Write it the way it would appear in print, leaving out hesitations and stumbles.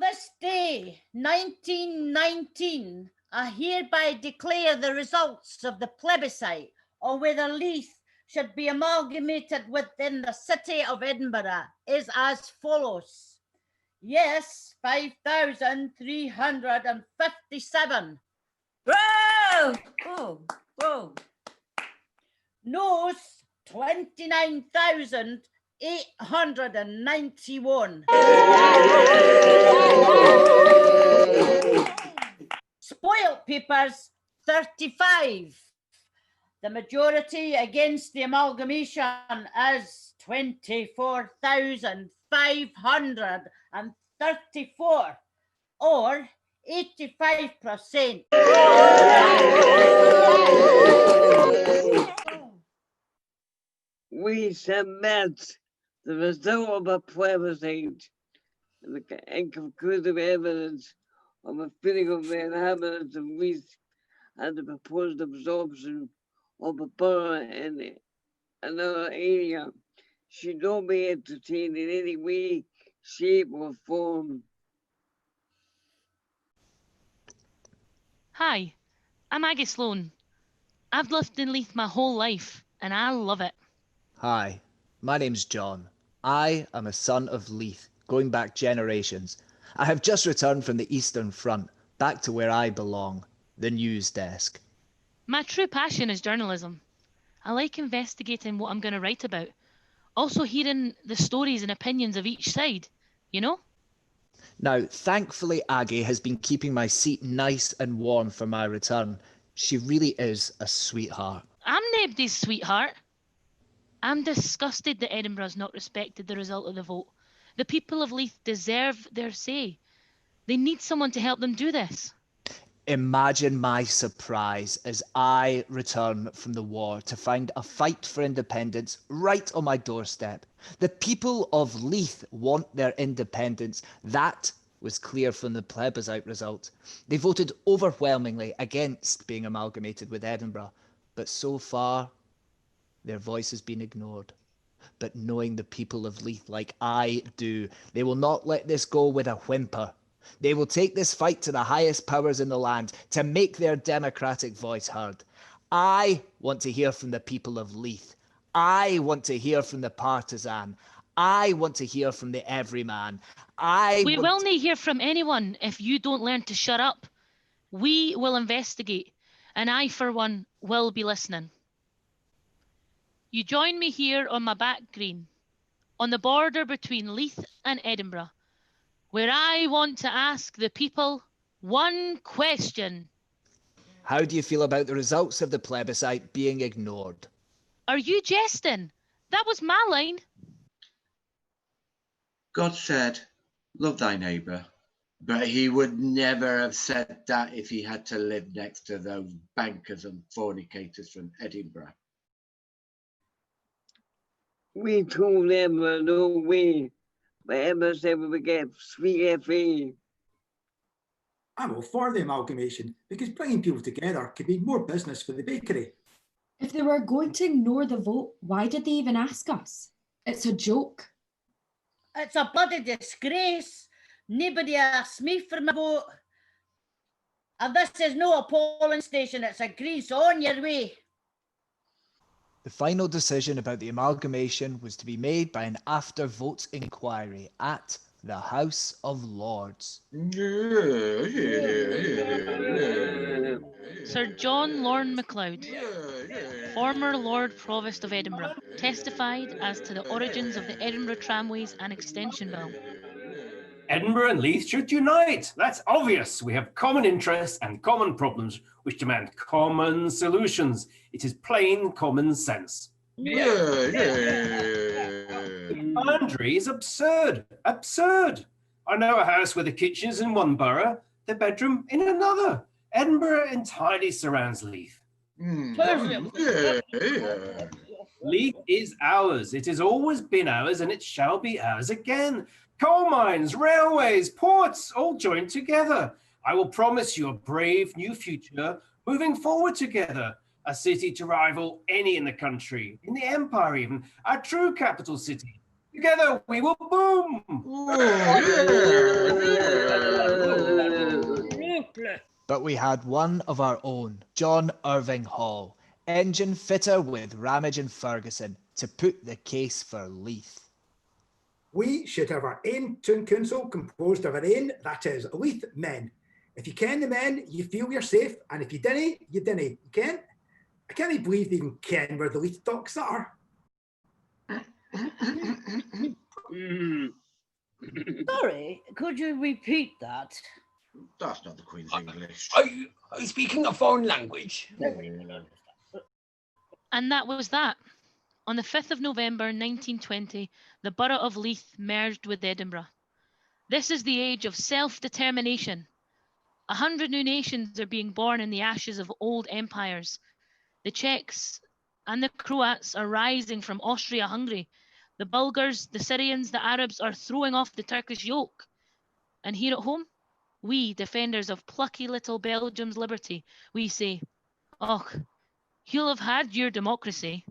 this day, 1919, I hereby declare the results of the plebiscite on whether Leith should be amalgamated within the city of Edinburgh is as follows. Yes, 5,357. Whoa! Whoa! Whoa! Noes, 29,891. Spoiled papers, 35. The majority against the amalgamation is 24,534, or 85%. We submit the result of a plebiscite and the inconclusive evidence of a feeling of the inhabitants of Leith and the proposed absorption of a borough in another area should not be entertained in any way, shape, or form. Hi, I'm Aggie Sloan. I've lived in Leith my whole life, and I love it. Hi, my name's John. I am a son of Leith, going back generations. I have just returned from the Eastern Front, back to where I belong, the news desk. My true passion is journalism. I like investigating what I'm going to write about. Also hearing the stories and opinions of each side, you know? Now, thankfully, Aggie has been keeping my seat nice and warm for my return. She really is a sweetheart. I'm nobody's sweetheart. I'm disgusted that Edinburgh's not respected the result of the vote. The people of Leith deserve their say. They need someone to help them do this. Imagine my surprise as I return from the war to find a fight for independence right on my doorstep. The people of Leith want their independence. That was clear from the plebiscite result. They voted overwhelmingly against being amalgamated with Edinburgh, but so far, their voice has been ignored. But knowing the people of Leith like I do, they will not let this go with a whimper. They will take this fight to the highest powers in the land to make their democratic voice heard. I want to hear from the people of Leith. I want to hear from the partisan. I want to hear from the everyman. We will not hear from anyone if you don't learn to shut up. We will investigate, and I, for one, will be listening. You join me here on my back green, on the border between Leith and Edinburgh, where I want to ask the people one question. How do you feel about the results of the plebiscite being ignored? Are you jesting? That was my line. God said, love thy neighbour, but he would never have said that if he had to live next to those bankers and fornicators from Edinburgh. We told Emma no way, but Emma said we would get free FA. I'm all for the amalgamation because bringing people together could mean more business for the bakery. If they were going to ignore the vote, why did they even ask us? It's a joke. It's a bloody disgrace. Nobody asked me for my vote. And this is no a polling station, it's a grease on your way. The final decision about the amalgamation was to be made by an after-vote inquiry at the House of Lords. Sir John Lorne MacLeod, former Lord Provost of Edinburgh, testified as to the origins of the Edinburgh Tramways and Extension Bill. Edinburgh and Leith should unite. That's obvious. We have common interests and common problems which demand common solutions. It is plain common sense. The boundary is absurd. Absurd. I know a house where the kitchen is in one borough, the bedroom in another. Edinburgh entirely surrounds Leith. Leith is ours. It has always been ours and it shall be ours again. Coal mines, railways, ports, all joined together. I will promise you a brave new future, moving forward together. A city to rival any in the country, in the empire even, a true capital city. Together we will boom. But we had one of our own, John Irving Hall, engine fitter with Ramage and Ferguson, to put the case for Leith. We should have our own town council composed of our own, that is, Leith men. If you ken the men, you feel you're safe, and if you dinna, you dinna. You ken? I can't believe they even ken where the Leith docks are. Sorry, could you repeat that? That's not the Queen's English. Are you speaking a foreign language? And that was that. On the 5th of November 1920, the borough of Leith merged with Edinburgh. This is the age of self-determination. 100 new nations are being born in the ashes of old empires. The Czechs and the Croats are rising from Austria-Hungary. The Bulgars, the Syrians, the Arabs are throwing off the Turkish yoke. And here at home, we, defenders of plucky little Belgium's liberty, we say, "Och, you'll have had your democracy,